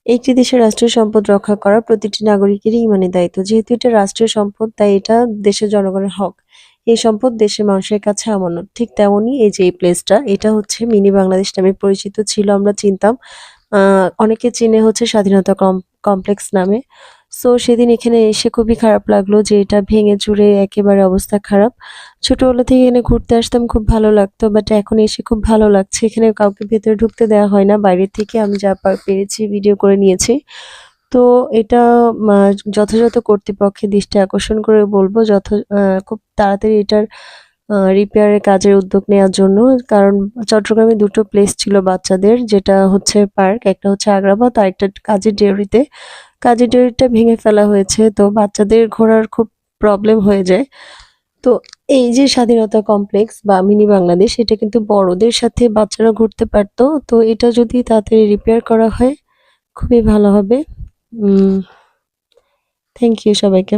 একটি দেশের রাষ্ট্রীয় সম্পদ রক্ষা করা প্রতিটি নাগরিকেরই ইমানি দায়িত্ব। যেহেতু এটা রাষ্ট্রীয় সম্পদ, তাই এটা দেশের জনগণের হক। এই সম্পদ দেশের মানুষের কাছে আমানত। ঠিক তেমনই এই যে এই প্লেসটা, এটা হচ্ছে মিনি বাংলাদেশ নামে পরিচিত ছিল, আমরা চিনতাম। অনেকে চিনে হচ্ছে স্বাধীনতা কমপ্লেক্স নামে। সো সেদিন এখানে এসে খুবই খারাপ লাগলো যে এটা ভেঙে চুরে একেবারে অবস্থা খারাপ। ছোটবেলা থেকে এখানে ঘুরতে আসতাম, খুব ভালো লাগতো। বাট এখন এসে খুব ভালো লাগছে। এখানে কাউকে ভেতরে ঢুকতে দেওয়া হয় না। বাইরে থেকে আমি যা পেরেছি ভিডিও করে নিয়েছি। তো এটা মা যথাযথ কর্তৃপক্ষের দৃষ্টি আকর্ষণ করে বলব খুব তাড়াতাড়ি এটার রিপেয়ারের কাজের উদ্যোগ নেওয়ার জন্য। কারণ চট্টগ্রামে ২ টো প্লেস ছিল বাচ্চাদের, যেটা হচ্ছে পার্ক, একটা হচ্ছে আগ্রাবাদ, আরেকটা কাজী ডেয়ারিতে। কাজী ডেয়ারিটা ভেঙে ফেলা হয়েছে। তো বাচ্চাদের ঘোরার খুব প্রবলেম হয়ে যায়। তো এই যে স্বাধীনতা কমপ্লেক্স বা মিনি বাংলাদেশ, এটা কিন্তু বড়দের সাথে বাচ্চারা ঘুরতে পারতো। তো এটা যদি তাড়াতাড়ি রিপেয়ার করা হয় খুবই ভালো হবে। উম থ্যাংক ইউ সবাইকে।